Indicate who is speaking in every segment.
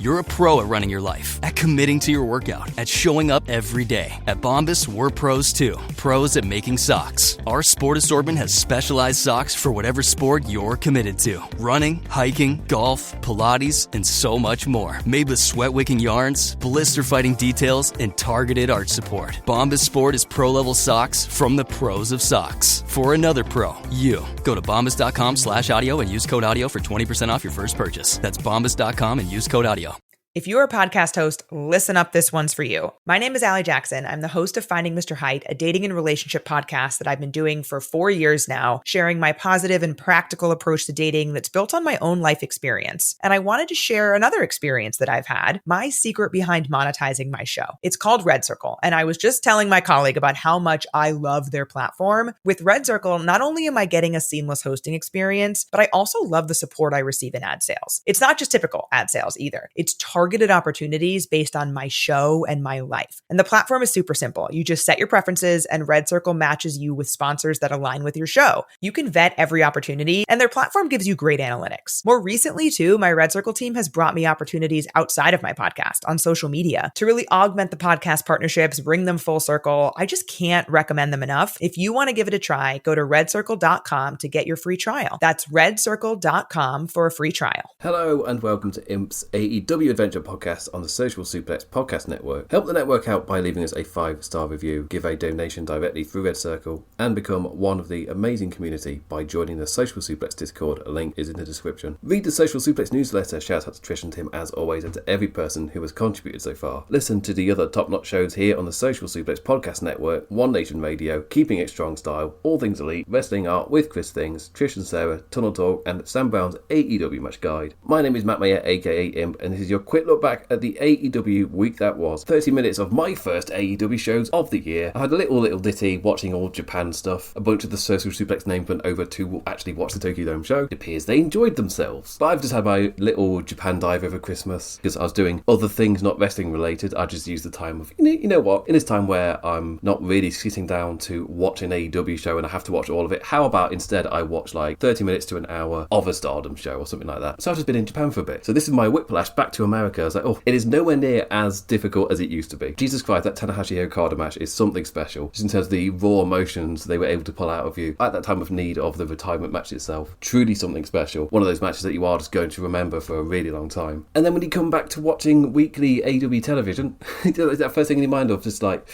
Speaker 1: You're a pro at running your life, at committing to your workout, at showing up every day. At Bombas, we're pros too. Pros at making socks. Our sport assortment has specialized socks for whatever sport you're committed to. Running, hiking, golf, Pilates, and so much more. Made with sweat-wicking yarns, blister-fighting details, and targeted arch support. Bombas Sport is pro-level socks from the pros of socks. For another pro, you. Go to bombas.com/audio and use code audio for 20% off your first purchase. That's bombas.com and use code audio.
Speaker 2: If you're a podcast host, listen up, this one's for you. My name is Allie Jackson. I'm the host of Finding Mr. Height, a dating and relationship podcast that I've been doing for 4 years now, sharing my positive and practical approach to dating that's built on my own life experience. And I wanted to share another experience that I've had, my secret behind monetizing my show. It's called Red Circle, and I was just telling my colleague about how much I love their platform. With Red Circle, not only am I getting a seamless hosting experience, but I also love the support I receive in ad sales. It's not just typical ad sales either. It's targeted opportunities based on my show and my life. And the platform is super simple. You just set your preferences and Red Circle matches you with sponsors that align with your show. You can vet every opportunity and their platform gives you great analytics. More recently too, my Red Circle team has brought me opportunities outside of my podcast on social media to really augment the podcast partnerships, bring them full circle. I just can't recommend them enough. If you want to give it a try, go to redcircle.com to get your free trial. That's redcircle.com for a free trial.
Speaker 3: Hello and welcome to IMP's AEW Adventure Podcast on the Social Suplex Podcast Network. Help the network out by leaving us a 5-star review, give a donation directly through Red Circle, and become one of the amazing community by joining the Social Suplex Discord. A link is in the description. Read the Social Suplex newsletter. Shout out to Trish and Tim as always, and to every person who has contributed so far. Listen to the other top-notch shows here on the Social Suplex Podcast Network, One Nation Radio, Keeping It Strong Style, All Things Elite, Wrestling Art with Chris Things, Trish and Sarah, Tunnel Talk, and Sam Brown's AEW Match Guide. My name is Matt Maher, aka Imp, and this is your quick look back at the AEW week that was. 30 minutes of my first AEW shows of the year. I had a little ditty watching all Japan stuff. A bunch of the Social Suplex names went over to actually watch the Tokyo Dome show. It appears they enjoyed themselves. But I've just had my little Japan dive over Christmas because I was doing other things not wrestling related. I just used the time of, you know what, in this time where I'm not really sitting down to watch an AEW show and I have to watch all of it, how about instead I watch like 30 minutes to an hour of a Stardom show or something like that. So I've just been in Japan for a bit. So this is my whiplash back to America. I was like, oh, it is nowhere near as difficult as it used to be. Jesus Christ, that Tanahashi Okada match is something special, just in terms of the raw emotions they were able to pull out of you at that time of need of the retirement match itself. Truly something special. One of those matches that you are just going to remember for a really long time. And then when you come back to watching weekly AEW television, that first thing in your mind of just like,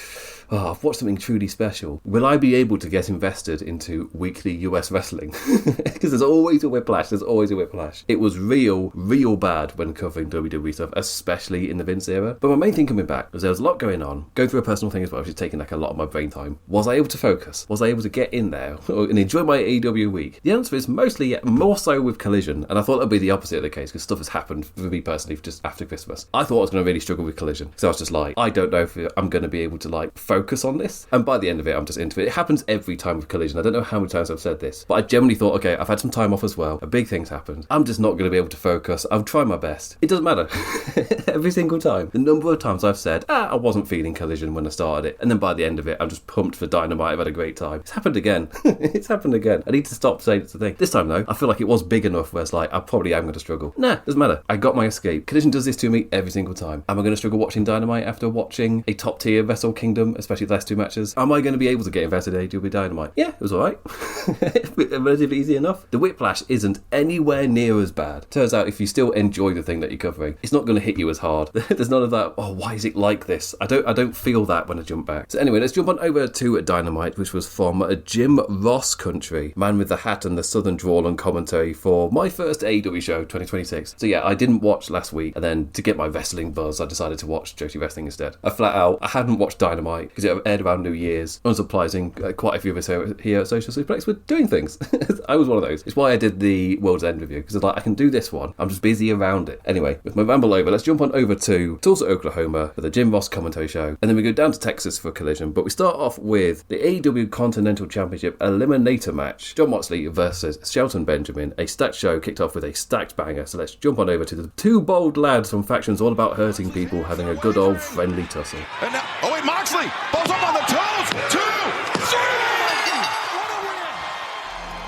Speaker 3: oh, I've watched something truly special. Will I be able to get invested into weekly US wrestling? Because there's always a whiplash. It was real bad when covering WWE stuff, especially in the Vince era. But my main thing coming back was there was a lot going on. Going through a personal thing as well, which is taking like a lot of my brain time. Was I able to focus? Was I able to get in there and enjoy my AEW week? The answer is mostly more so with Collision. And I thought that would be the opposite of the case because stuff has happened for me personally just after Christmas. I thought I was going to really struggle with Collision. So I was just like, I don't know if I'm going to be able to like focus on this. And by the end of it, I'm just into it. It happens every time with Collision. I don't know how many times I've said this, but I genuinely thought, okay, I've had some time off as well. A big thing's happened. I'm just not going to be able to focus. I'll try my best. It doesn't matter. Every single time. The number of times I've said, I wasn't feeling Collision when I started it. And then by the end of it, I'm just pumped for Dynamite. I've had a great time. It's happened again. It's happened again. I need to stop saying it's a thing. This time though, I feel like it was big enough where it's like, I probably am going to struggle. Nah, doesn't matter. I got my escape. Collision does this to me every single time. Am I going to struggle watching Dynamite after watching a top tier Wrestle Kingdom, especially the last two matches? Am I going to be able to get invested in AEW Dynamite? Yeah, it was alright. Relatively easy enough. The whiplash isn't anywhere near as bad. Turns out if you still enjoy the thing that you're covering, it's not going to hit you as hard. There's none of that, oh, why is it like this? I don't feel that when I jump back. So anyway, let's jump on over to Dynamite, which was from Jim Ross country, man with the hat and the southern drawl and commentary for my first AEW show 2026. So yeah, I didn't watch last week, and then to get my wrestling buzz, I decided to watch Joshi Wrestling instead. I hadn't watched Dynamite because it aired around New Year's. Unsurprising, quite a few of us here at Social Suplex were doing things. I was one of those. It's why I did the World's End review, because I can do this one. I'm just busy around it. Anyway, with my ramble over, let's jump on over to Tulsa, Oklahoma for the Jim Ross commentary show, and then we go down to Texas for Collision. But we start off with the AEW Continental Championship Eliminator match. John Moxley versus Shelton Benjamin. A stacked show kicked off with a stacked banger. So let's jump on over to the two bold lads from factions all about hurting people having a good old friendly tussle.
Speaker 4: And now, oh wait, Moxley falls up on the toes. 2, 3.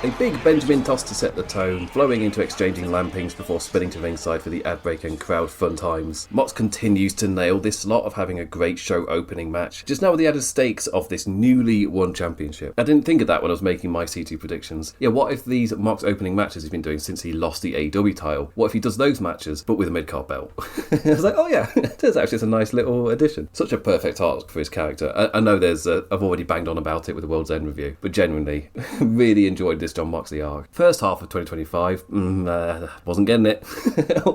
Speaker 3: A big Benjamin toss to set the tone, flowing into exchanging lampings before spinning to ringside for the ad break and crowd fun times. Mox continues to nail this slot of having a great show opening match, just now with the added stakes of this newly won championship. I didn't think of that when I was making my C2 predictions. Yeah, what if these Mox opening matches he's been doing since he lost the AEW title? What if he does those matches, but with a mid-card belt? I was like, oh yeah, there's actually a nice little addition. Such a perfect arc for his character. I know I've already banged on about it with the World's End review, but genuinely, really enjoyed this Jon Moxley arc. First half of 2025, wasn't getting it.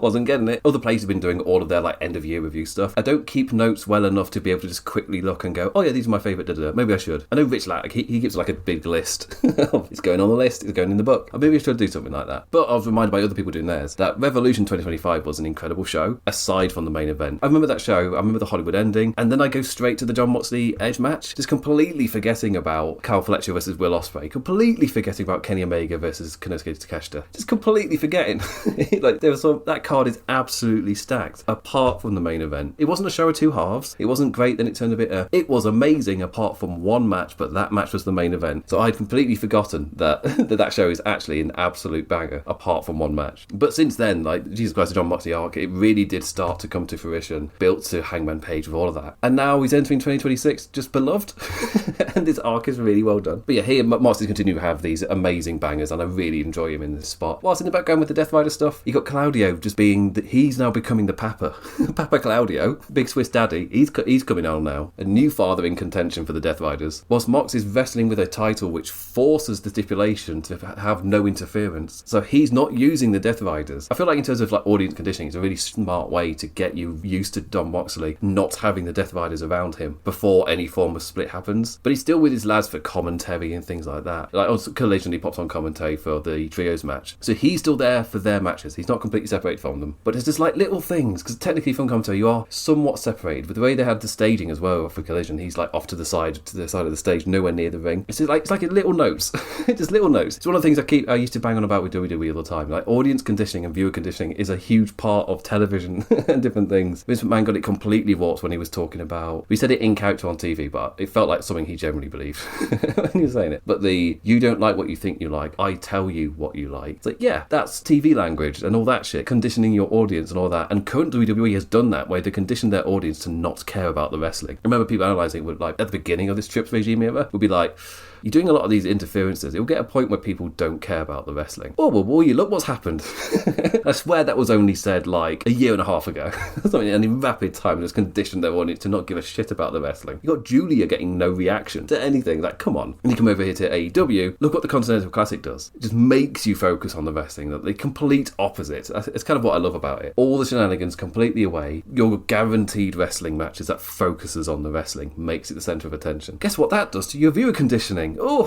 Speaker 3: Wasn't getting it. Other places have been doing all of their end of year review stuff. I don't keep notes well enough to be able to just quickly look and go, oh yeah, these are my favourite, maybe I should. I know Rich Lack, he gives a big list. It's going on the list, it's going in the book. Maybe I should do something like that. But I was reminded by other people doing theirs that Revolution 2025 was an incredible show, aside from the main event. I remember that show, I remember the Hollywood ending, and then I go straight to the Jon Moxley Edge match, just completely forgetting about Kyle Fletcher versus Will Ospreay, completely forgetting about Kenny Omega versus Konosuke Takeshita, just completely forgetting. That card is absolutely stacked, apart from the main event. It wasn't a show of two halves, it wasn't great, then it turned a bit, it was amazing apart from one match, but that match was the main event. So I'd completely forgotten that show is actually an absolute banger, apart from one match. But since then, Jesus Christ, the Jon Moxley arc, it really did start to come to fruition, built to Hangman Page with all of that. And now he's entering 2026, just beloved. And this arc is really well done. But yeah, here Moxley continue to have these amazing bangers, and I really enjoy him in this spot. Whilst in the background with the Death Rider stuff, you got Claudio just being, he's now becoming the Papa. Papa Claudio, Big Swiss Daddy, he's coming on now. A new father in contention for the Death Riders. Whilst Mox is wrestling with a title which forces the stipulation to have no interference. So he's not using the Death Riders. I feel like in terms of audience conditioning, it's a really smart way to get you used to Jon Moxley not having the Death Riders around him before any form of split happens. But he's still with his lads for commentary and things like that. On Collision, he pops on commentary for the Trios match. So he's still there for their matches. He's not completely separated from them. But it's just little things, because technically from commentary you are somewhat separated. But the way they had the staging as well for Collision, he's off to the side of the stage, nowhere near the ring. It's like little notes. Just little notes. It's one of the things I used to bang on about with WWE all the time. Audience conditioning and viewer conditioning is a huge part of television and different things. Vince McMahon got it completely warped when he was talking about, we said it in character on TV, but it felt like something he generally believed when he was saying it. But you don't like what you think you like, I tell you what you like. It's yeah, that's TV language and all that shit, conditioning your audience and all that. And current WWE has done that, where they conditioned their audience to not care about the wrestling. I remember people analysing it with at the beginning of this Trips regime era, would be you're doing a lot of these interferences. It will get a point where people don't care about the wrestling. Oh, well, you look what's happened. I swear that was only said a year and a half ago. Something, and in rapid time, just conditioned their audience to not give a shit about the wrestling. You got Julia getting no reaction to anything. Come on. And you come over here to AEW, look what the Continental Classic does. It just makes you focus on the wrestling. The complete opposite. It's kind of what I love about it. All the shenanigans completely away. Your guaranteed wrestling matches that focuses on the wrestling, makes it the centre of attention. Guess what that does to your viewer conditioning? Oh,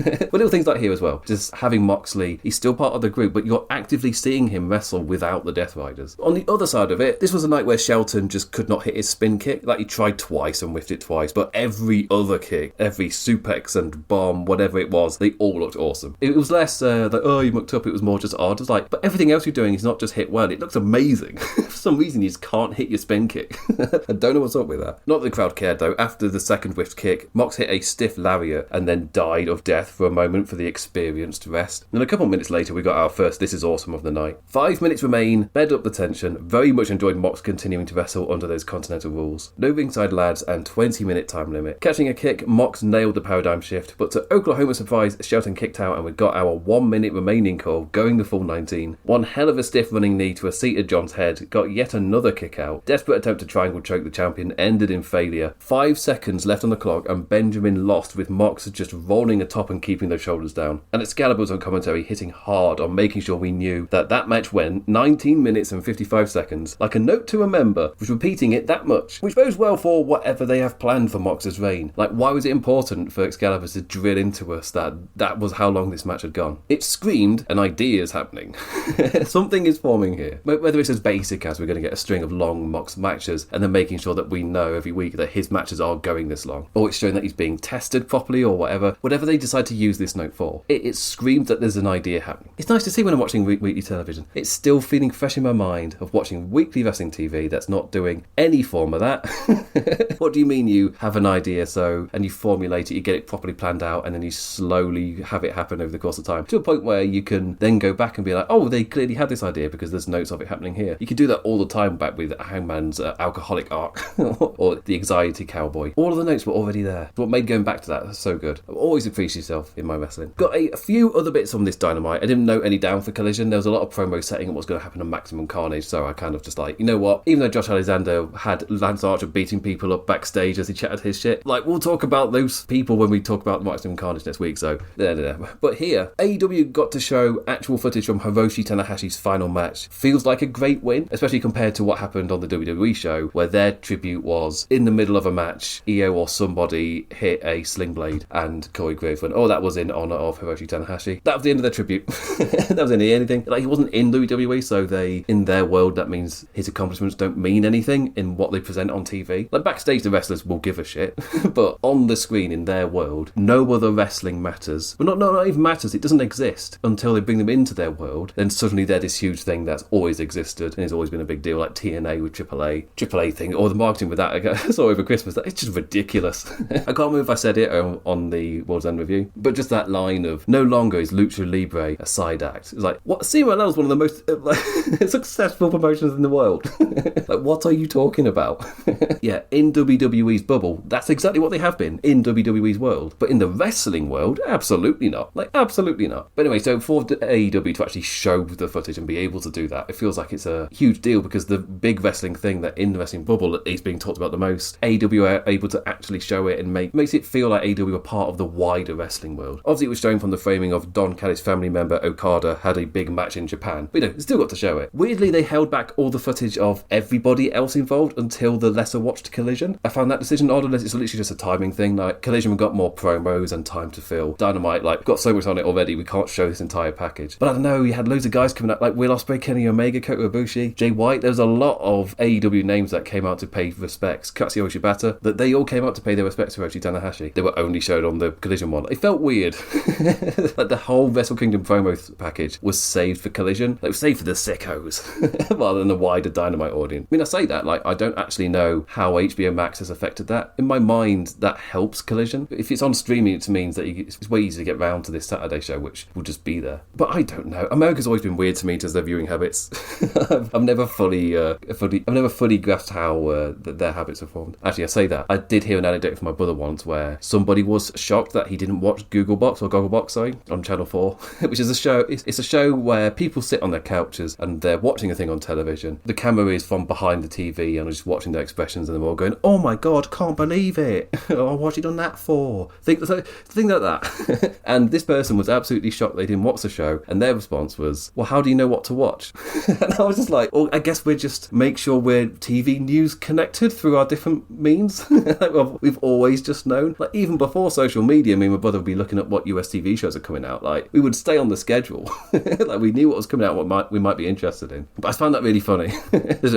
Speaker 3: but little things like here as well. Just having Moxley, he's still part of the group, but you're actively seeing him wrestle without the Death Riders. On the other side of it, this was a night where Shelton just could not hit his spin kick. He tried twice and whiffed it twice, but every other kick, every suplex and bomb, whatever it was, they all looked awesome. It was less you mucked up, it was more just odd. It's but everything else you're doing is not just hit well, it looks amazing. For some reason, you just can't hit your spin kick. I don't know what's up with that. Not that the crowd cared though. After the second whiffed kick, Mox hit a stiff lariat and then died of death for a moment for the experienced rest. And a couple minutes later, we got our first This Is Awesome of the night. 5 minutes remain, bed up the tension. Very much enjoyed Mox continuing to wrestle under those continental rules. No ringside lads and 20-minute time limit. Catching a kick, Mox nailed the paradigm shift, but to Oklahoma's surprise, Shelton kicked out and we got our 1 minute remaining call, going the full 19. One hell of a stiff running knee to a seated John's head, got yet another kick out. Desperate attempt to triangle choke the champion ended in failure. 5 seconds left on the clock and Benjamin lost, with Mox just rolling atop and keeping those shoulders down. And Excalibur was on commentary hitting hard on making sure we knew that match went 19 minutes and 55 seconds, like a note to remember, was repeating it that much, which bodes well for whatever they have planned for Mox's reign. Why was it important for Excalibur to drill into us that was how long this match had gone? It screamed an idea is happening. Something is forming here. Whether it's as basic as we're going to get a string of long Mox matches and then making sure that we know every week that his matches are going this long, or it's showing that he's being tested properly or whatever. whatever they decide to use this note for, it screams that there's an idea happening. It's nice to see when I'm watching weekly television. It's still feeling fresh in my mind of watching weekly wrestling TV that's not doing any form of that. What do you mean you have an idea and you formulate it, you get it properly planned out, and then you slowly have it happen over the course of time to a point where you can then go back and be like, oh, they clearly had this idea because there's notes of it happening here. You can do that all the time back with Hangman's alcoholic arc or the anxiety cowboy. All of the notes were already there. What made going back to that so good. I always appreciate yourself in my wrestling. Got a few other bits on this Dynamite. I didn't note any down for Collision. There was a lot of promo setting on what's going to happen on Maximum Carnage, so I kind of just like, you know what, even though Josh Alexander had Lance Archer beating people up backstage as he chatted his shit, like, we'll talk about those people when we talk about Maximum Carnage next week, so but here, AEW got to show actual footage from Hiroshi Tanahashi's final match. Feels like a great win, especially compared to what happened on the WWE show, where their tribute was in the middle of a match, Io or somebody hit a sling blade, and Corey Graves went, oh, that was in honour of Hiroshi Tanahashi. That was the end of their tribute. That was anything. Like, he wasn't in WWE, so in their world, that means his accomplishments don't mean anything in what they present on TV. Like, backstage, the wrestlers will give a shit, but on the screen, in their world, no other wrestling matters. Well, not even matters, it doesn't exist until they bring them into their world. Then suddenly they're this huge thing that's always existed and has always been a big deal, like TNA with AAA thing, or the marketing with that I saw over Christmas. It's just ridiculous. I can't remember if I said it on the World's End review, but just that line of, no longer is Lucha Libre a side act. It's like, what? CMLL is one of the most successful promotions in the world. Like, what are you talking about? Yeah, in WWE's bubble, that's exactly what they have been in WWE's world. But in the wrestling world, absolutely not. Like, absolutely not. But anyway, so for AEW to actually show the footage and be able to do that, it feels like it's a huge deal, because the big wrestling thing that in the wrestling bubble is being talked about the most, AEW are able to actually show it and makes it feel like AEW are part of the wider wrestling world. Obviously, it was shown from the framing of Don Callis' family member Okada had a big match in Japan, but still got to show it. Weirdly, they held back all the footage of everybody else involved until the lesser watched Collision. I found that decision odd, unless it's literally just a timing thing. Like, Collision got more promos and time to fill. Dynamite, like, got so much on it already, we can't show this entire package. But I don't know, you had loads of guys coming out, like Will Ospreay, Kenny Omega, Kota Ibushi, Jay White. There was a lot of AEW names that came out to pay respects. Katsuyo Shibata, that they all came out to pay their respects to Hiroshi Tanahashi. They were only showed on the Collision one. It felt weird. Like, the whole Wrestle Kingdom promo package was saved for Collision. Like, it was saved for the sickos rather than the wider Dynamite audience. I mean, I say that, like, I don't actually know how HBO Max has affected that. In my mind, that helps Collision. If it's on streaming, it means that it's way easier to get round to this Saturday show, which will just be there. But I don't know. America's always been weird to me, to their viewing habits. I've never fully grasped how their habits are formed. Actually, I say that. I did hear an anecdote from my brother once where somebody was shocked that he didn't watch Gogglebox on Channel 4, which is a show. It's a show where people sit on their couches and they're watching a thing on television. The camera is from behind the TV and are just watching their expressions, and they're all going, "Oh my god, can't believe it! Oh, what's he done that for?" Things like that. And this person was absolutely shocked they didn't watch the show, and their response was, "Well, how do you know what to watch?" And I was just like, "Well, I guess make sure we're TV news connected through our different means." Like, well, we've always just known. Like, even before social media, me and my brother would be looking at what US TV shows are coming out. Like, we would stay on the schedule. Like, we knew what was coming out, what we might be interested in. But I found that really funny.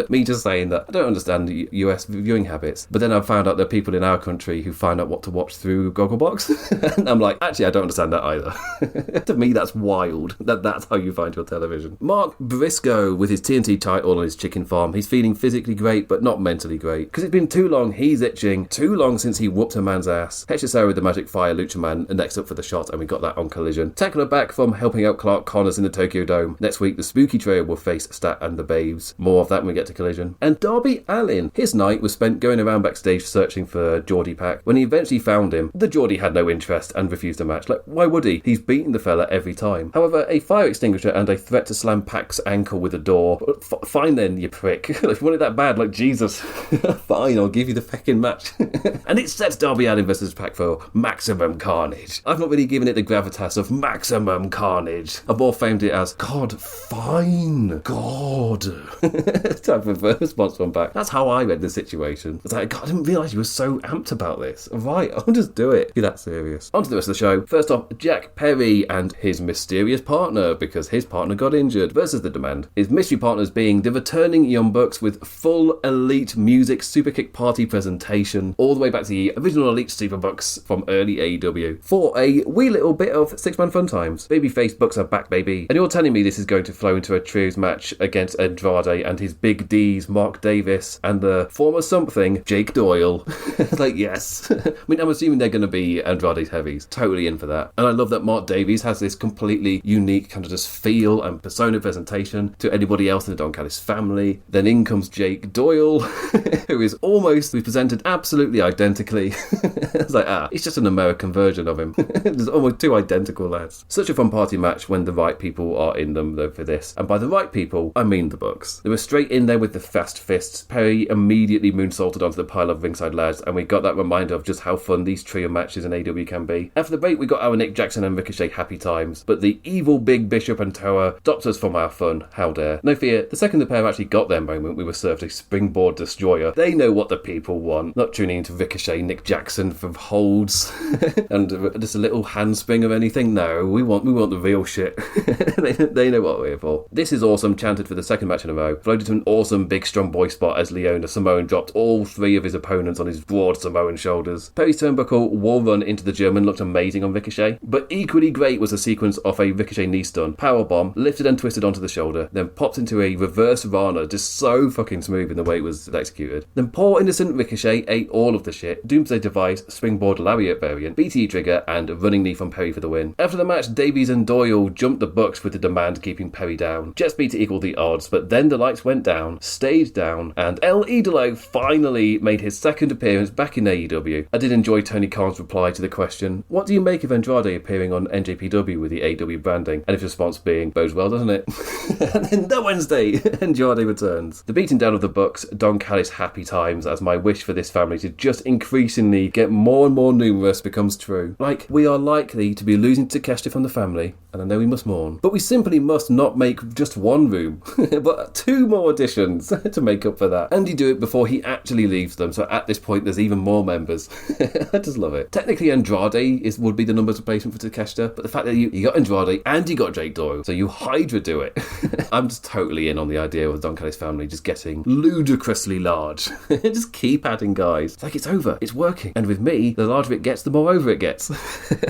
Speaker 3: Me just saying that I don't understand US viewing habits, but then I found out there are people in our country who find out what to watch through Gogglebox. And I'm like, actually, I don't understand that either. To me, that's wild. That's how you find your television. Mark Briscoe with his TNT title on his chicken farm. He's feeling physically great, but not mentally great. Because it's been too long, he's itching. Too long since he whooped a man's ass. Hechicero with the Magic Fire Lucha Man next up for the shot, and we got that on Collision. Tekla back from helping out Clark Connors in the Tokyo Dome. Next week, the Spooky Trio will face Stat and the Babes. More of that when we get to Collision. And Darby Allin. His night was spent going around backstage searching for Geordie Pack. When he eventually found him, the Geordie had no interest and refused a match. Like, why would he? He's beaten the fella every time. However, a fire extinguisher and a threat to slam Pac's ankle with a door. Fine then, you prick. If you want it that bad, like, Jesus. Fine, I'll give you the feckin' match. And it sets Darby Allin versus Pac for Maximum Carnage. I've not really given it the gravitas of Maximum Carnage. I've more famed it as God, fine, God. Type of response from Pac. That's how I read the situation. It's like, God, I didn't realise you were so amped about this. Right, I'll just do it. Be that serious. On to the rest of the show. First off, Jack Perry and his mysterious partner, because his partner got injured, versus the Demand. His mystery partners being the returning Young Bucks with full Elite Music Superkick Party presentation, all the way back to the original Elite Super Bucks from earlier the AEW for a wee little bit of six-man fun times. Babyface Bucks are back, baby. And you're telling me this is going to flow into a trios match against Andrade and his big D's, Mark Davis, and the former something, Jake Doyle. Like, yes. I mean, I'm assuming they're going to be Andrade's heavies. Totally in for that. And I love that Mark Davies has this completely unique kind of just feel and persona presentation to anybody else in the Don Callis family. Then in comes Jake Doyle, who is almost presented absolutely identically. It's like, it's just an American version of him. There's almost two identical lads. Such a fun party match when the right people are in them, though, for this. And by the right people, I mean the Bucks. They were straight in there with the fast fists. Perry immediately moonsaulted onto the pile of ringside lads, and we got that reminder of just how fun these trio matches in AEW can be. After the break, we got our Nick Jackson and Ricochet happy times, but the evil big Bishop and Tower stopped us from our fun. How dare. No fear, the second the pair actually got their moment, we were served a springboard destroyer. They know what the people want, not tuning into Ricochet, Nick Jackson from holds and just a little handspring or anything. No, we want the real shit. They know what we're here for. This is awesome, chanted for the second match in a row. Floated to an awesome big strong boy spot as Leona Samoan dropped all three of his opponents on his broad Samoan shoulders. Perry's turnbuckle wall run into the German looked amazing on Ricochet, but equally great was a sequence of a Ricochet knee stun, powerbomb, lifted and twisted onto the shoulder, then popped into a reverse Rana, just so fucking smooth in the way it was executed. Then poor innocent Ricochet ate all of the shit, Doomsday Device, springboard lariat variant, BTE trigger, and running knee from Perry for the win. After the match, Davies and Doyle jumped the Bucks with the demand keeping Perry down. Jet speed to equal the odds, but then the lights went down, stayed down, and El Idolo finally made his second appearance back in AEW. I did enjoy Tony Khan's reply to the question, what do you make of Andrade appearing on NJPW with the AEW branding? And his response being, bodes well, doesn't it? And then that Wednesday, Andrade returns. The beating down of the Bucks, Don Callis happy times, as my wish for this family to just increasingly get more and more numerous becomes true. Like, we are likely to be losing Takeshita from the family, and I know we must mourn, but we simply must not make just one room, but two more additions to make up for that. And you do it before he actually leaves them, so at this point there's even more members. I just love it. Technically Andrade would be the numbers replacement for Takeshita, but the fact that you got Andrade and you got Jake Doyle, so you Hydra do it. I'm just totally in on the idea of the Don Callis family just getting ludicrously large. Just keep adding guys. It's like it's over. It's working. And with me, the larger it gets, the more over it gets.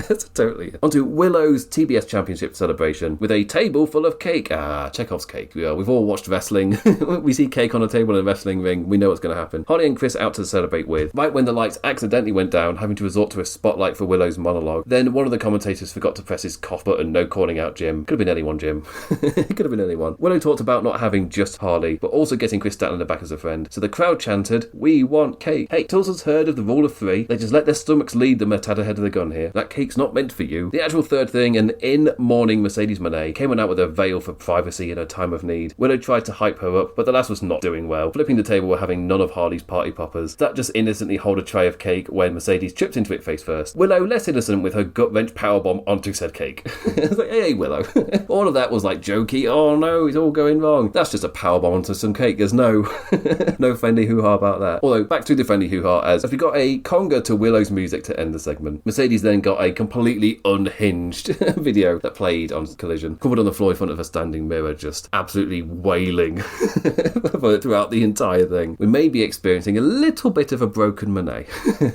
Speaker 3: That's totally. Onto Willow's TBS Championship celebration with a table full of cake. Chekhov's cake. We've all watched wrestling. We see cake on a table in a wrestling ring. We know what's going to happen. Holly and Chris out to celebrate with. Right when the lights accidentally went down, having to resort to a spotlight for Willow's monologue. Then one of the commentators forgot to press his cough button. No calling out Jim. Could have been anyone, Jim. Could have been anyone. Willow talked about not having just Harley, but also getting Chris Statlander back as a friend. So the crowd chanted, we want cake. Hey, Tulsa's heard of the rule of three. They just let their stomachs lead them a tad ahead of the gun here. That cake's not meant for you. The actual third thing, an in-mourning Mercedes Moné came on out with a veil for privacy in her time of need. Willow tried to hype her up, but the lass was not doing well. Flipping the table were having none of Harley's party poppers. That just innocently hold a tray of cake when Mercedes tripped into it face first. Willow less innocent with her gut-wrench powerbomb onto said cake. It's like, hey, Willow. All of that was like jokey. Oh no, it's all going wrong. That's just a powerbomb onto some cake. There's no friendly hoo-ha about that. Although, back to the friendly hoo-ha as we got a conga to Willow's music to end the segment. Mercedes then got a completely unhinged video that played on Collision. Crumpled on the floor in front of a standing mirror, just absolutely wailing throughout the entire thing. We may be experiencing a little bit of a broken Monet.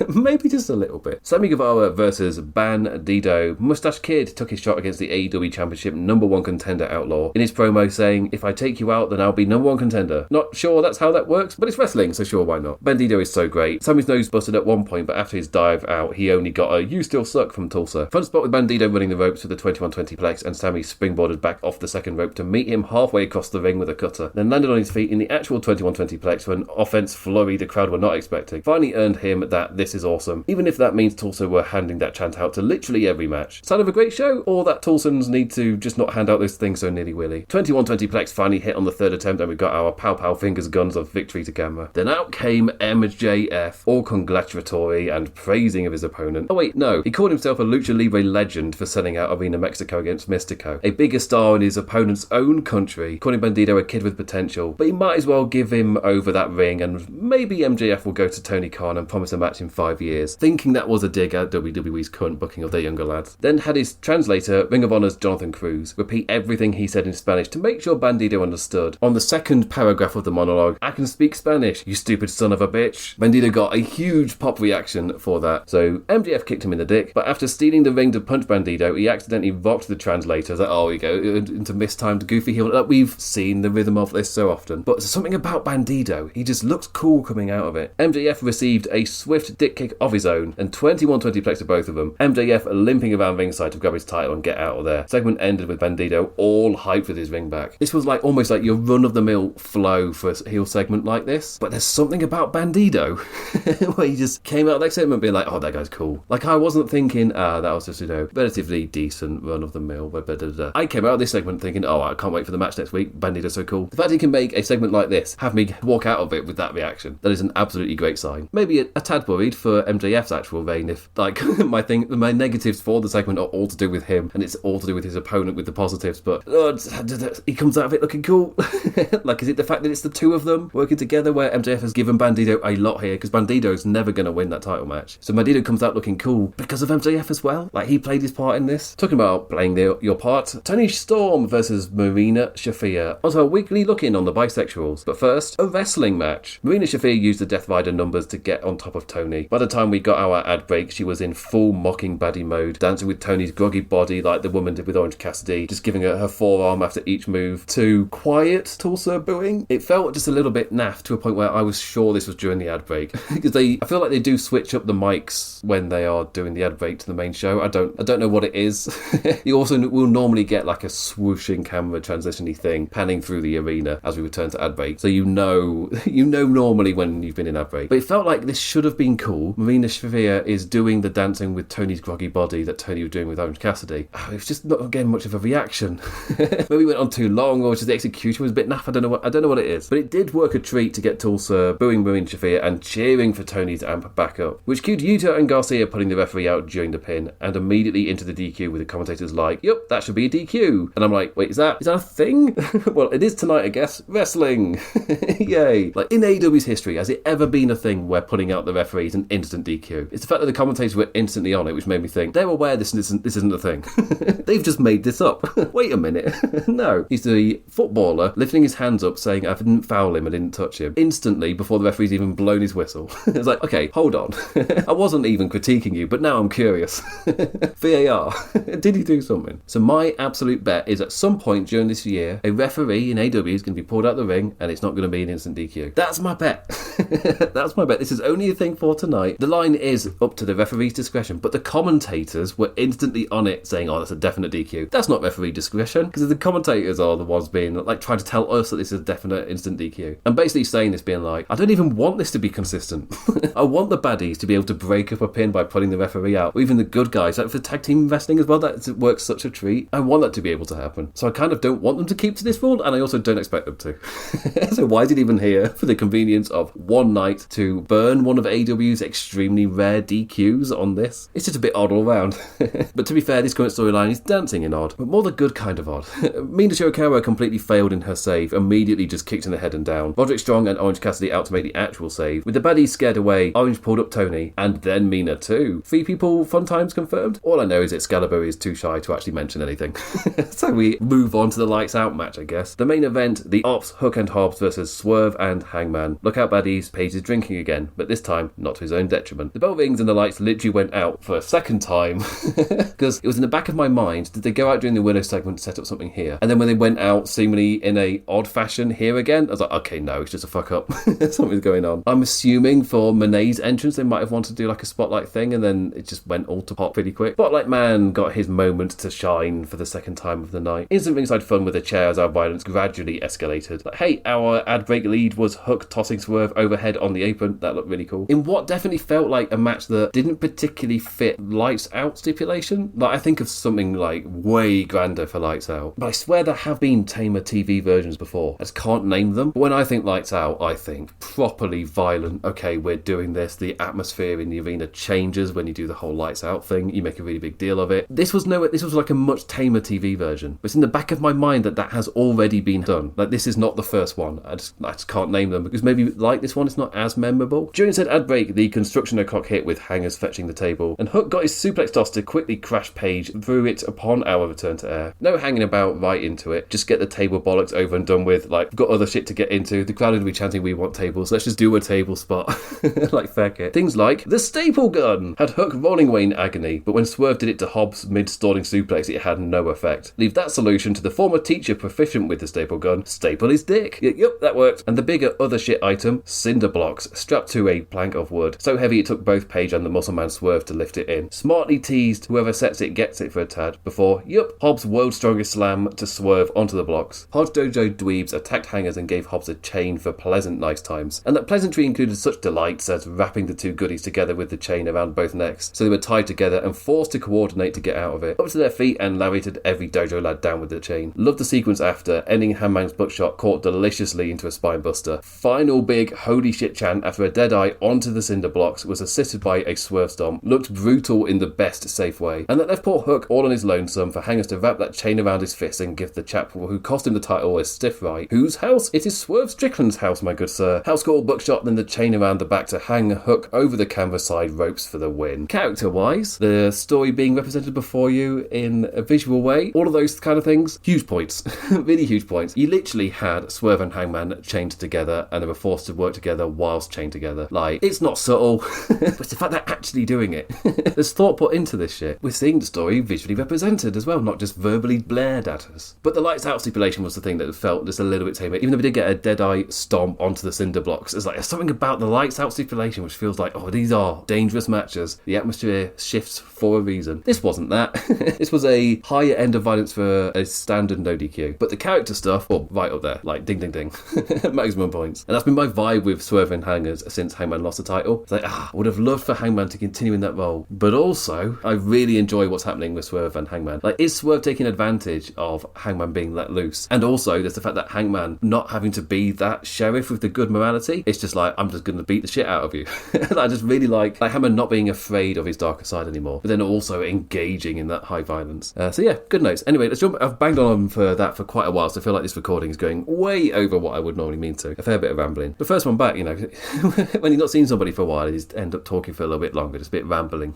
Speaker 3: Maybe just a little bit. Sammy Guevara versus Bandido. Mustache Kid took his shot against the AEW Championship #1 contender Outlaw in his promo saying, if I take you out, then I'll be #1 contender. Not sure that's how that works, but it's wrestling, so sure, why not? Bandido is so great. Sammy's nose busted at one point, but after his dive out, he only got a you still suck from Tulsa. Fun spot with Bandido running the ropes for the 21-20 plex, and Sammy springboarded back off the second rope to meet him halfway across the ring with a cutter, then landed on his feet in the actual 21-20 plex for an offense flurry the crowd were not expecting. Finally earned him that this is awesome, even if that means Tulsa were handing that chant out to literally every match. Sign of a great show, or that Tulsans need to just not hand out those things so nilly-willy. 21-20 plex finally hit on the third attempt, and we got our pow-pow fingers guns of victory to camera. Then out came MJF, all congratulatory and praising of his opponent. Oh wait, no, he called himself a Lucha Libre legend for selling out Arena Mexico against Mystico, a bigger star in his opponent's own country, calling Bandido a kid with potential, but he might as well give him over that ring, and maybe MJF will go to Tony Khan and promise a match in 5 years, thinking that was a dig at WWE's current booking of their younger lads. Then had his translator, Ring of Honor's Jonathan Cruz, repeat everything he said in Spanish to make sure Bandido understood. On the second paragraph of the monologue, I can speak Spanish, you stupid son of a bitch. Bandido got a huge pop reaction for that. So MJF kicked him in the dick, but after stealing the ring to punch Bandido, he accidentally rocked the translator. Like, oh, you go into mistimed goofy heel. Like, we've seen the rhythm of this so often. But something about Bandido, he just looks cool coming out of it. MJF received a swift dick kick of his own and 21-20 plex to both of them. MJF limping around ringside to grab his title and get out of there. Segment ended with Bandido all hyped with his ring back. This was like almost like your run-of-the-mill flow for a heel segment like this. But there's something about Bandido where he just came out of that segment being like, oh, that guy's cool. Like, I wasn't thinking, that was just, relatively decent run-of-the-mill. I came out of this segment thinking, oh, I can't wait for the match next week. Bandido's so cool. The fact he can make a segment like this, have me walk out of it with that reaction, that is an absolutely great sign. Maybe a tad worried for MJF's actual reign if, like, my negatives for the segment are all to do with him and it's all to do with his opponent with the positives, but he comes out of it looking cool. Like, is it the fact that it's the two of them working together where MJF has given Bandido a lot here, because Bandido's never going to win that title match, so Bandido comes out looking cool because of MJF as well. Like, he played his part in this. Talking about playing your part, Toni Storm versus Marina Shafir. Also a weekly look-in on the Bisexuals, but first, a wrestling match. Marina Shafir used the Death Rider numbers to get on top of Toni. By the time we got our ad break, she was in full mocking baddie mode, dancing with Toni's groggy body like the woman did with Orange Cassidy, just giving her forearm after each move, to quiet Tulsa booing. It felt just a little bit naff to a point where I was sure this was during the ad break, because I feel like they do switch up the mics when they are doing the ad break to the main show. I don't know what it is. You also will normally get like a swooshing camera transition-y thing panning through the arena as we return to ad break, so you know normally when you've been in ad break. But it felt like this should have been cool. Marina Shafir is doing the dancing with Toni's groggy body that Toni was doing with Orange Cassidy. It was just not getting much of a reaction. Maybe we went on too long, or just the execution was a bit naff. I don't know what it is, but it did work a treat to get Tulsa booing Marina Shafir and cheering for Toni to amp back up, which cued Yuta and Garcia putting the referee out during the pin and immediately into the DQ with the commentators like, yep, that should be a DQ. And I'm like, wait, is that a thing? Well, it is tonight, I guess. Wrestling. Yay. Like, in AEW's history, has it ever been a thing where putting out the referee is an instant DQ? It's the fact that the commentators were instantly on it which made me think they're aware this isn't a thing. They've just made this up. Wait a minute. No. He's the footballer lifting his hands up saying, I didn't foul him, I didn't touch him, instantly before the referee's even blown his whistle. It's like, okay, hold on. I wasn't even critiquing you, but now I'm curious. VAR. Did he do something? So my absolute bet is at some point during this year, a referee in AEW is going to be pulled out the ring and it's not going to be an instant DQ. That's my bet. That's my bet. This is only a thing for tonight. The line is up to the referee's discretion, but the commentators were instantly on it saying, oh, that's a definite DQ. That's not referee discretion, because the commentators are the ones being like trying to tell us that this is a definite instant DQ. And basically saying this, being like, I don't even want this to be consistent. I want the baddies to be able to break up a pin by putting the referee out, or even the good guys, like for tag team wrestling as well, that works such a treat. I want that to be able to happen. So I kind of don't want them to keep to this rule, and I also don't expect them to. So why is it even here? For the convenience of one night to burn one of AEW's extremely rare DQs on this? It's just a bit odd all round. But to be fair, this current storyline is dancing in odd, but more the good kind of odd. Mina Shirakawa completely failed in her save, immediately just kicked in the head and down. Roderick Strong and Orange Cassidy out to make the actual save. With the baddies scared away, Orange pulled up Toni, and then Mina too. 3 people, fun times confirmed? All I know is Excalibur is too shy to actually mention anything. So we move on to the lights out match, I guess. The main event, the Ops, Hook and Hobbs versus Swerve and Hangman. Look out, baddies, Paige is drinking again, but this time not to his own detriment. The bell rings and the lights literally went out for a second time, because it was in the back of my mind, did they go out during the Willow segment to set up something here? And then when they went out seemingly in a odd fashion here again, I was like, okay, no, it's just a fuck up. Something's going on. I'm assuming for Monet's entrance they might have wanted to do like a spotlight thing, and then it just went all to pot pretty quick. Spotlight Man got his moment to shine for the second time of the night. Instant ringside fun with a chair as our violence gradually escalated. Like, hey, our ad break lead was Hook tossing Swerve overhead on the apron. That looked really cool. In what definitely felt like a match that didn't particularly fit Lights Out stipulation. Like, I think of something like way grander for Lights Out, but I swear there have been tamer TV versions before. I just can't name them. But when I think Lights Out, I think properly violent. Okay, we're doing this. The atmosphere in the arena changes when you do the whole Lights Out thing. You make a really big deal of it. This was like a much tamer TV version. But it's in the back of my mind that has already been done. Like, this is not the first one. I just can't name them, because maybe like this one is not as memorable. During said ad break, the construction o'clock hit with Hangers fetching the table, and Hook got his suplex toss to quickly crash Page through it upon our return to air. No hanging about right into it, just get the table bollocks over and done with. Like, we've got other shit to get into. The crowd would be chanting, we want tables, let's just do a table spot. Like, fuck it. Things like the staple gun had Hook rolling away in agony, but when Swerve did it to Hobbs mid-stalling suplex, it had no effect. Leave that solution to the former teacher proficient with the staple gun, staple his dick. Yep, that worked. And the bigger other shit item, cinder blocks, strapped to a plank of wood. So heavy it took both Page and the muscle man Swerve to lift it in. Smartly teased, whoever sets it gets it for a tad, before, Hobbs' world's strongest slam to Swerve onto the blocks. Hodge Dojo dweebs attacked Hangers and gave Hobbs a chain for pleasant nice times. And that pleasantry included such delights as wrapping the two goodies together with the chain around both necks, so they were tied together and forced to coordinate to get out of it. Up to their feet and lariated every dojo lad down with the chain. Loved the sequence after, ending Hangman's buckshot caught deliciously into a spine buster. Final big holy shit chant after a dead eye onto the cinder blocks was assisted by a Swerve stomp. Looked brutal in the best safe way. And that left poor Hook all on his lonesome for Hangers to wrap that chain around his fist and give the chap who cost him the title a stiff right. Whose house? It is Swerve Strickland's house, my good sir. House call, buckshot, then the chain around the back to hang Hook over the canvas side ropes for the win. Character-wise, the story being represented before you in a visual way, all of those kind of things, huge points. Really huge points. You literally had Swerve and Hangman chained together and they were forced to work together whilst chained together. Like, it's not subtle, but it's the fact they're actually doing it. There's thought put into this shit. We're seeing the story visually represented as well, not just verbally blared at us. But the lights out stipulation was the thing that felt just a little bit tamer. Even though we did get a dead-eye stomp onto the cinder blocks, it's like there's something about the lights out stipulation which feels like, oh, these are dangerous matches. The atmosphere shifts for a reason. This wasn't that. This was a higher end of violence for a standard no DQ. But the character stuff, oh, right up there. Like, ding, ding, ding. Maximum points. And that's been my vibe with Swerve and Hangers since Hangman lost the title. It's like, I would have loved for Hangman to continue in that role. But also, I really enjoy what's happening with Swerve and Hangman. Like, is Swerve taking advantage of Hangman being let loose? And also, there's the fact that Hangman not having to be that sheriff with the good morality. It's just like, I'm just going to beat the shit out of you. And I just really like Hangman not being afraid of his darker side anymore, but then also engaging in that high violence. So yeah, good notes. Anyway, let's jump. I've banged on for that for quite a while, so I feel like this recording is going way over what I would normally mean to. A fair bit of rambling. The first one back, you know, when you've not seen somebody for a while, you just end up talking for a little bit longer, just a bit rambling.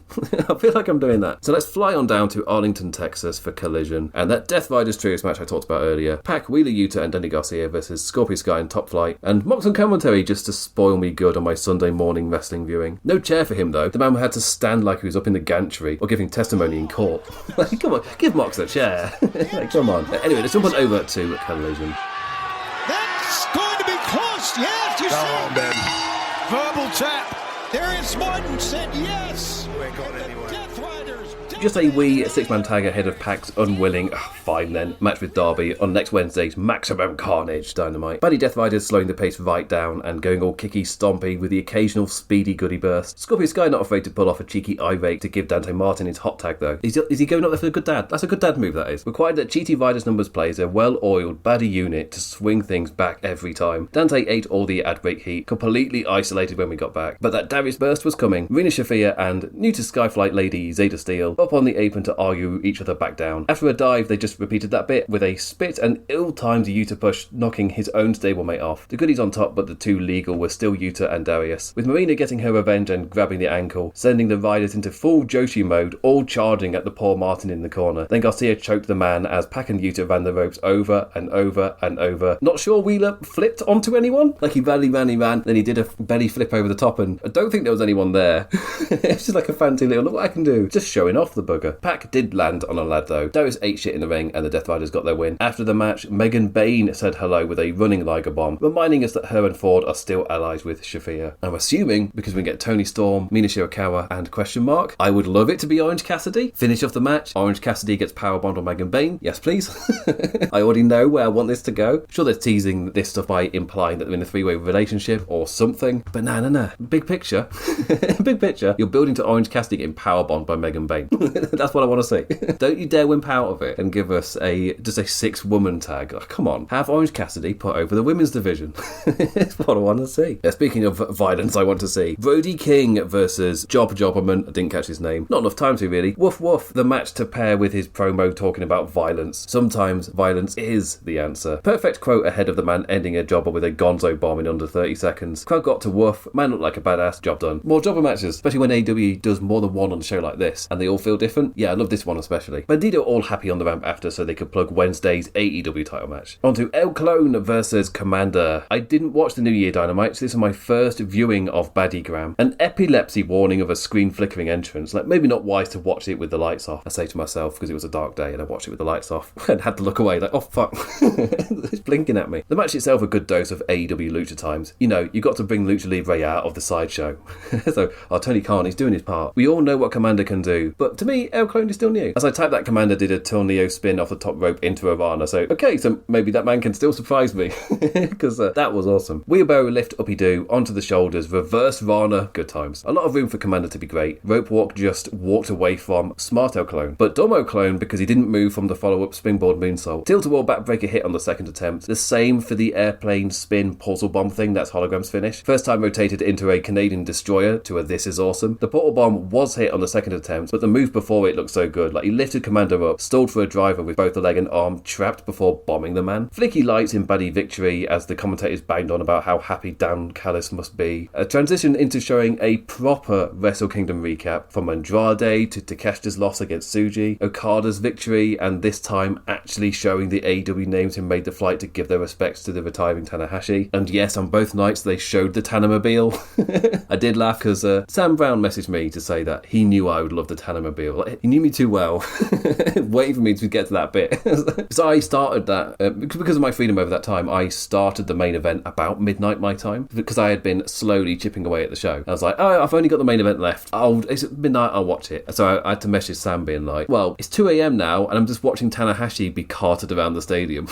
Speaker 3: I feel like I'm doing that. So let's fly on down to Arlington, Texas for Collision. And that Death Riders Trios match I talked about earlier. Pac, Wheeler Yuta and Danny Garcia versus Scorpio Sky and Top Flight. And Mox on commentary just to spoil me good on my Sunday morning wrestling viewing. No chair for him though. The man had to stand like he was up in the gantry or giving testimony in court. Like, come on, give Mox a chair. Like, come on. Anyway, let's jump on over to Collision.
Speaker 4: That's going to be close. Yes, you said it. Verbal tap. There is Martin said yes. You ain't going anywhere. Death Riders.
Speaker 3: Just a wee six-man tag ahead of Pac's unwilling, fine then, match with Darby on next Wednesday's Maximum Carnage Dynamite. Baddie Death Riders slowing the pace right down and going all kicky stompy with the occasional speedy goodie burst. Scorpio Sky not afraid to pull off a cheeky eye rake to give Dante Martin his hot tag though. Is he going up there for the good dad? That's a good dad move, that is. Required that Cheaty Riders numbers plays a well-oiled baddie unit to swing things back every time. Dante ate all the ad break heat, completely isolated when we got back. But that Darius burst was coming. Rina Shafir and new to SkyFlight lady Zeta Steele up on the apron to argue each other back down. After a dive, they just repeated that bit with a spit and ill-timed Yuta push, knocking his own stablemate off. The goodies on top, but the two legal were still Yuta and Darius, with Marina getting her revenge and grabbing the ankle, sending the riders into full Joshi mode, all charging at the poor Martin in the corner. Then Garcia choked the man as Pac and Yuta ran the ropes over and over and over. Not sure Wheeler flipped onto anyone? Like he ran, then he did a belly flip over the top, and I don't think there was anyone there. It's just like a fancy little, look what I can do. Just showing off the bugger. Pac did land on a lad though. Darius ate shit in the ring and the Death Riders got their win. After the match, Megan Bain said hello with a running Liger bomb, reminding us that her and Ford are still allies with Shafir. I'm assuming because we get Toni Storm, Mina Shirakawa and question mark. I would love it to be Orange Cassidy. Finish off the match. Orange Cassidy gets powerbombed on Megan Bain. Yes, please. I already know where I want this to go. Sure, they're teasing this stuff by implying that they're in a three-way relationship or something. But nah. Big picture. Big picture. You're building to Orange Cassidy getting powerbombed by Megan Bain. That's what I want to see. Don't you dare wimp out of it and give us just a 6-woman tag. Oh, come on. Have Orange Cassidy put over the women's division. That's what I want to see. Speaking of violence, I want to see Brody King versus Jobberman. I didn't catch his name. Not enough time to, really. Woof woof. The match to pair with his promo talking about violence. Sometimes violence is the answer. Perfect quote ahead of the man ending a jobber with a gonzo bomb in under 30 seconds. Crowd got to woof. Man looked like a badass. Job done. More jobber matches, especially when AEW does more than one on a show like this, and they all feel different. Yeah, I love this one especially. Bandido all happy on the ramp after, so they could plug Wednesday's AEW title match. On to El Clone versus Commander. I didn't watch the New Year Dynamite, so this is my first viewing of Baddygram. An epilepsy warning of a screen flickering entrance. Like, maybe not wise to watch it with the lights off, I say to myself, because it was a dark day and I watched it with the lights off and had to look away like, oh fuck, it's blinking at me. The match itself a good dose of AEW Lucha times. You know, you've got to bring Lucha Libre out of the sideshow. So, Tony Khan, he's doing his part. We all know what Commander can do, but to me, El Clone is still new. As I typed that, Commander did a tornado spin off the top rope into Ivana, so okay, so maybe that man can still surprise me, because that was awesome. Wheelbarrow lift uppy do onto the shoulders, reverse Rana, good times. A lot of room for Commander to be great. Rope walk just walked away from smart El Clone, but dumb El Clone because he didn't move from the follow-up springboard moonsault. Tilt-a-wall backbreaker hit on the second attempt. The same for the airplane spin puzzle bomb thing, that's Hologram's finish. First time rotated into a Canadian destroyer to a This Is Awesome. The portal bomb was hit on the second attempt, but the move before it looked so good. Like, he lifted Commander up, stalled for a driver with both the leg and arm trapped before bombing the man. Flicky lights in Baddie victory as the commentators banged on about how happy Dan Callis must be. A transition into showing a proper Wrestle Kingdom recap from Andrade to Takeshita's loss against Tsuji, Okada's victory, and this time actually showing the AEW names who made the flight to give their respects to the retiring Tanahashi. And yes, on both nights they showed the Tanamobile. I did laugh because Sam Brown messaged me to say that he knew I would love the Tanamobile. Like, he knew me too well, waiting for me to get to that bit. So I started that, because of my freedom over that time, I started the main event about midnight my time, because I had been slowly chipping away at the show. I was like, oh, I've only got the main event left. It's midnight, I'll watch it. So I had to message Sam being like, well, it's 2 a.m. now, and I'm just watching Tanahashi be carted around the stadium.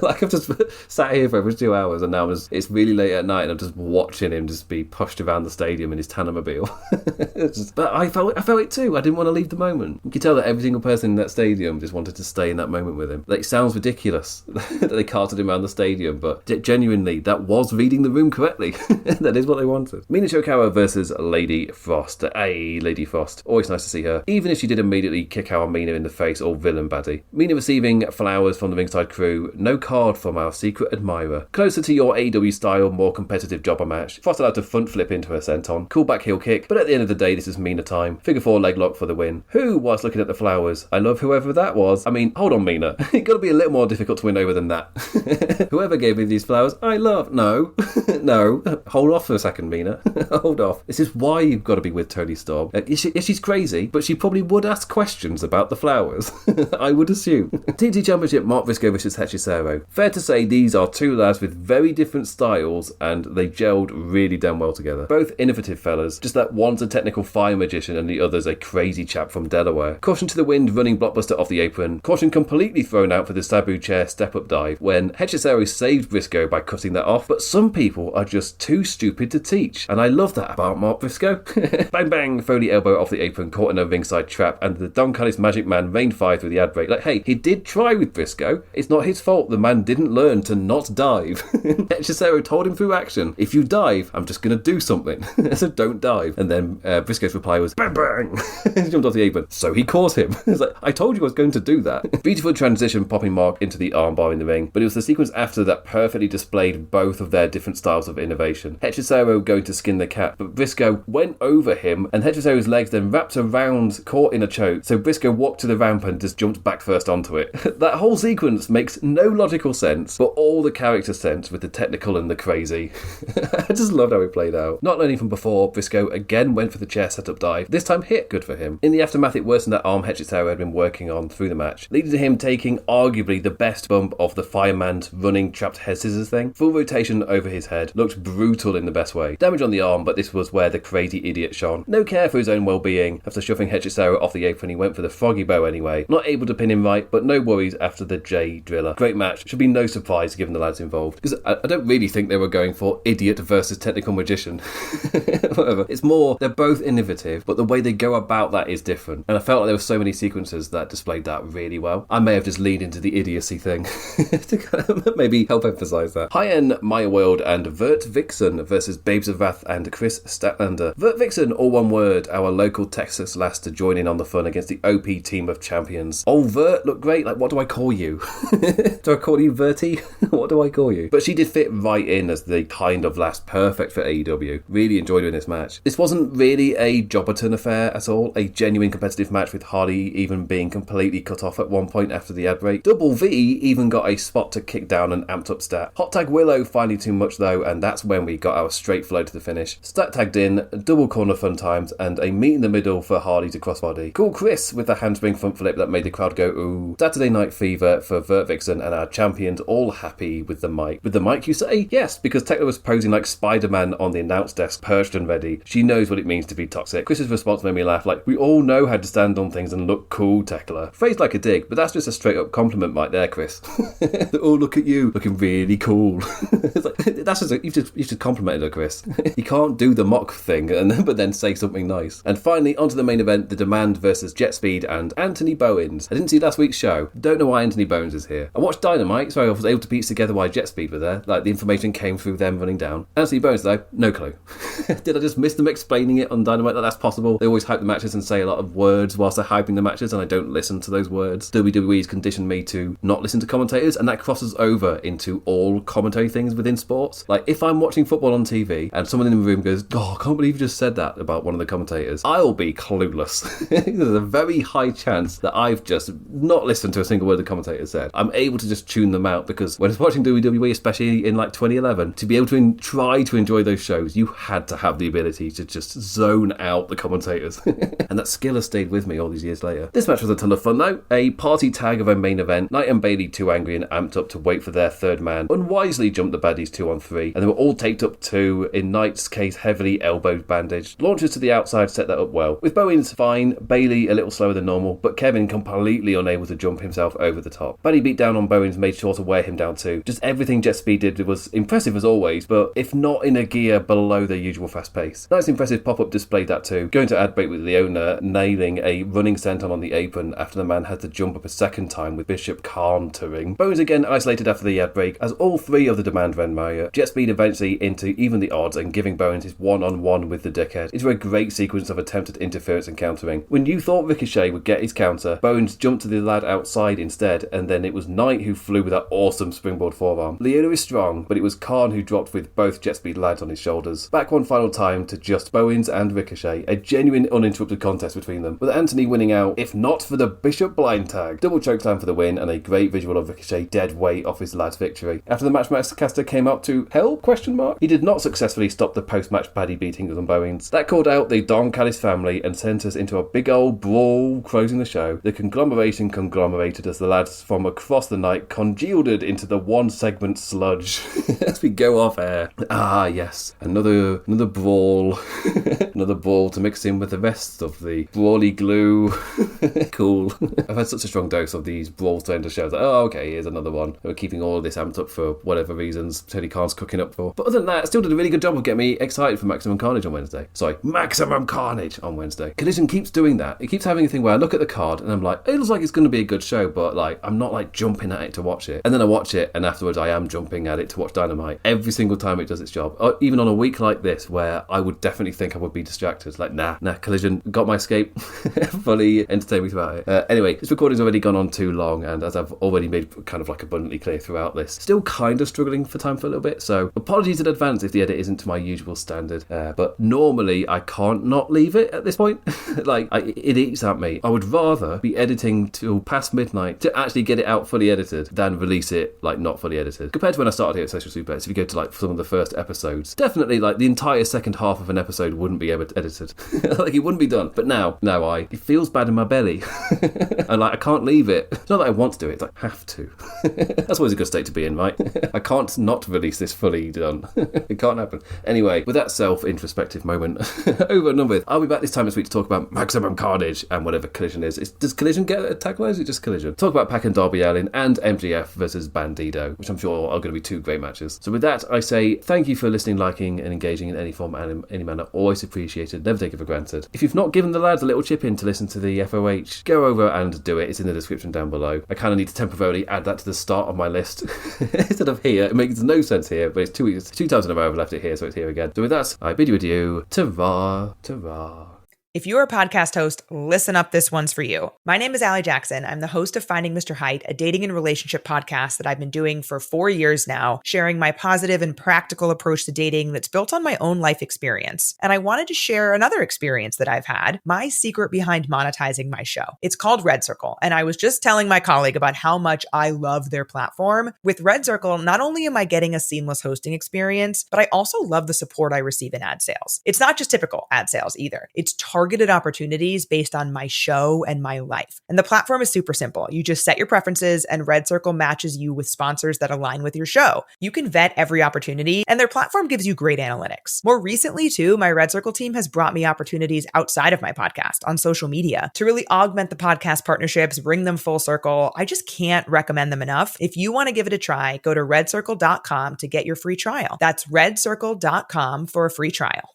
Speaker 3: Like, I've just sat here for over 2 hours, and now it's really late at night, and I'm just watching him just be pushed around the stadium in his Tanamobile. But I felt it too. I didn't want to leave the moment. You could tell that every single person in that stadium just wanted to stay in that moment with him. Like, it sounds ridiculous that they carted him around the stadium, but genuinely, that was reading the room correctly. That is what they wanted. Mina Chokawa versus Lady Frost. Hey, Lady Frost. Always nice to see her, even if she did immediately kick our Mina in the face or villain baddie. Mina receiving flowers from the ringside crew. No card from our secret admirer. Closer to your AEW style, more competitive jobber match. Frost allowed to front flip into her senton. Cool back heel kick, but at the end of the day, this is Mina time. Figure 4 leg lock for the win. Who was looking at the flowers? I love whoever that was. I mean, hold on, Mina. It got to be a little more difficult to win over than that. Whoever gave me these flowers, I love. No. No. Hold off for a second, Mina. Hold off. This is why you've got to be with Toni Storm. She's crazy, but she probably would ask questions about the flowers. I would assume. TNT Championship, Mark Briscoe versus Hechicero. Fair to say these are two lads with very different styles, and they gelled really damn well together. Both innovative fellas, just that one's a technical fire magician and the other's a crazy chap from Delaware. Caution to the wind, running blockbuster off the apron. Caution completely thrown out for the Sabu chair step-up dive when Hechicero saved Briscoe by cutting that off, but some people are just too stupid to teach, and I love that about Mark Briscoe. Bang bang, Foley elbow off the apron, caught in a ringside trap, and the Don Callis Magic Man rained fire through the ad break. Like, hey, he did try with Briscoe. It's not his fault the man didn't learn to not dive. Hechicero told him through action, if you dive, I'm just going to do something. So don't dive. And then Briscoe's reply was, bang bang. He jumped off the apron. So he caught him. It's like, I told you I was going to do that. Beautiful transition, popping Mark into the armbar in the ring, but it was the sequence after that perfectly displayed both of their different styles of innovation. Hechicero going to skin the cat, but Briscoe went over him, and Hechicero's legs then wrapped around, caught in a choke, so Briscoe walked to the ramp and just jumped back first onto it. That whole sequence makes no logical sense, but all the character sense with the technical and the crazy. I just loved how it played out. Not learning from before, Briscoe again went for the chair setup dive, this time hit, good for him. In the aftermath, it worsened that arm Hechicero had been working on through the match, leading to him taking arguably the best bump of the fireman's running trapped head scissors thing. Full rotation over his head, looked brutal in the best way. Damage on the arm, but this was where the crazy idiot shone. No care for his own well-being. After shoving Hechicero off the apron, he went for the froggy bow anyway. Not able to pin him right, but no worries after the J Driller. Great match. Should be no surprise given the lads involved. Because I don't really think they were going for idiot versus technical magician. Whatever. It's more, they're both innovative, but the way they go about that is different. And I felt like there were so many sequences that displayed that really well. I may have just leaned into the idiocy thing to kind of maybe help emphasize that. High-End, Maya Wilde and Vert Vixen versus Babes of Wrath and Chris Statlander. Vert Vixen, all one word, our local Texas lass to join in on the fun against the OP team of champions. Oh, Vert looked great. Like, what do I call you? Do I call you Verty? What do I call you? But she did fit right in as the kind of lass perfect for AEW. Really enjoyed doing this match. This wasn't really a Jobberton affair at all. A genuine competitive match with Hardy even being completely cut off at one point after the ad break. Double V even got a spot to kick down an amped up stat. Hot tag Willow finally too much though, and that's when we got our straight flow to the finish. Stat tagged in, double corner fun times, and a meet in the middle for Hardy to crossbody. Cool Chris with the handspring front flip that made the crowd go ooh. Saturday Night Fever for Vert Vixen and our champions all happy with the mic. With the mic, you say? Yes, because Tekla was posing like Spider-Man on the announce desk, perched and ready. She knows what it means to be toxic. Chris's response made me laugh, like, we all know how to stand on things and look cool, Tekla. Phrased like a dig, but that's just a straight up compliment right there, Chris. Oh, look at you, looking really cool. It's like, that's just you've just complimented her, Chris. You can't do the mock thing but then say something nice. And finally, onto the main event, The Demand versus Jet Speed and Anthony Bowens. I didn't see last week's show. Don't know why Anthony Bowens is here. I watched Dynamite, so I was able to piece together why Jet Speed were there. Like, the information came through them running down. Anthony Bowens, though, no clue. Did I just miss them explaining it on Dynamite that that's possible? They always hype the matches and say a lot of words whilst they're hyping the matches, and I don't listen to those words. WWE's conditioned me to not listen to commentators, and that crosses over into all commentary things within sports. Like, if I'm watching football on TV and someone in the room goes, oh, I can't believe you just said that about one of the commentators, I'll be clueless. There's a very high chance that I've just not listened to a single word the commentator said. I'm able to just tune them out, because when I was watching WWE, especially in like 2011, to be able to try to enjoy those shows, you had to have the ability to just zone out the commentators. And that skill has stayed with me all these years later. This match was a ton of fun though. A party tag of a main event. Knight and Bayley, too angry and amped up to wait for their third man, unwisely jumped the baddies 2-on-3, and they were all taped up too, in Knight's case heavily elbowed bandaged. Launches to the outside set that up well. With Bowens fine, Bayley a little slower than normal, but Kevin completely unable to jump himself over the top. Baddie beat down on Bowens made sure to wear him down too. Just everything Jet Speed did was impressive as always, but if not in a gear below their usual fast pace. Knight's impressive pop-up displayed that too, going to ad break with Leona, nailing a running senton on the apron after the man had to jump up a second time with Bishop countering. Bowens again isolated after the ad break, as all three of the Demand ran Maher. Jet Speed eventually into even the odds and giving Bowens his one-on-one with the dickhead. Into a great sequence of attempted interference and countering. When you thought Ricochet would get his counter, Bowens jumped to the lad outside instead, and then it was Knight who flew with that awesome springboard forearm. Leona is strong, but it was Khan who dropped with both Jet Speed lads on his shoulders. Back one final time to just Bowens and Ricochet, a genuine uninterrupted contest between them, with Anthony winning out, if not for the Bishop blind tag. Double chokeslam for the win, and a great visual of Ricochet dead weight off his lad's victory. After the match, Master came up to help? He did not successfully stop the post-match baddie beating on Bowens. That called out the Don Callis family and sent us into a big old brawl closing the show. The conglomeration conglomerated as the lads from across the night congealed into the one-segment sludge. As we go off air. Ah, yes. Another brawl. Another brawl to mix in with the rest of the brawly glue. Cool. I've had such a strong dose of these brawls to end the shows. Like, oh, okay, here's another one. We're keeping all of this amped up for whatever reasons Tony Khan's cooking up for. But other than that, still did a really good job of getting me excited for Maximum Carnage on Wednesday. Sorry, Maximum Carnage on Wednesday. Collision keeps doing that. It keeps having a thing where I look at the card and I'm like, it looks like it's going to be a good show, but like, I'm not like jumping at it to watch it. And then I watch it, and afterwards I am jumping at it to watch Dynamite. Every single time it does its job. Or even on a week like this where I would definitely think I would be distracted. Like, nah, Collision got my escape. Fully entertained me throughout it. Anyway, this recording's already gone on too long, and as I've already made kind of like abundantly clear throughout this, still kind of struggling for time for a little bit, so apologies in advance if the edit isn't to my usual standard. But normally I can't not leave it at this point. Like, it eats at me. I would rather be editing till past midnight to actually get it out fully edited than release it like not fully edited. Compared to when I started here at Social Suplex, if you go to like some of the first episodes, definitely like the entire second half of an episode wouldn't be edited. Like, it wouldn't be done. But now it feels bad in my belly. And like, I can't leave it. It's not that I want to do it, it's like, I have to. That's always a good state to be in, right? I can't not release this fully done. It can't happen. Anyway, with that self-introspective moment over and done with, I'll be back this time this week to talk about Maximum Carnage and whatever Collision is. Does Collision get a tagline? Is it just Collision? Talk about Pac and Darby Allin and MJF versus Bandido, which I'm sure are going to be two great matches. So with that, I say thank you for listening, liking and engaging in any form and any manner. Always appreciated. Never take it for granted. If you've not given the lads a little chip in to listen to the FOH, go over and do it. It's in the description down below. I kind of need to temporarily add that to the start of my list instead of here. It makes no sense here, but it's 2 weeks, 2 times in a row I've left it here, so it's here again. So with that, I bid you adieu. Ta-ra, ta-ra.
Speaker 2: If you're a podcast host, listen up, this one's for you. My name is Allie Jackson. I'm the host of Finding Mr. Height, a dating and relationship podcast that I've been doing for 4 years now, sharing my positive and practical approach to dating that's built on my own life experience. And I wanted to share another experience that I've had, my secret behind monetizing my show. It's called Red Circle, and I was just telling my colleague about how much I love their platform. With Red Circle, not only am I getting a seamless hosting experience, but I also love the support I receive in ad sales. It's not just typical ad sales either. It's targeted opportunities based on my show and my life. And the platform is super simple. You just set your preferences and Red Circle matches you with sponsors that align with your show. You can vet every opportunity and their platform gives you great analytics. More recently too, my Red Circle team has brought me opportunities outside of my podcast on social media to really augment the podcast partnerships, bring them full circle. I just can't recommend them enough. If you want to give it a try, go to redcircle.com to get your free trial. That's redcircle.com for a free trial.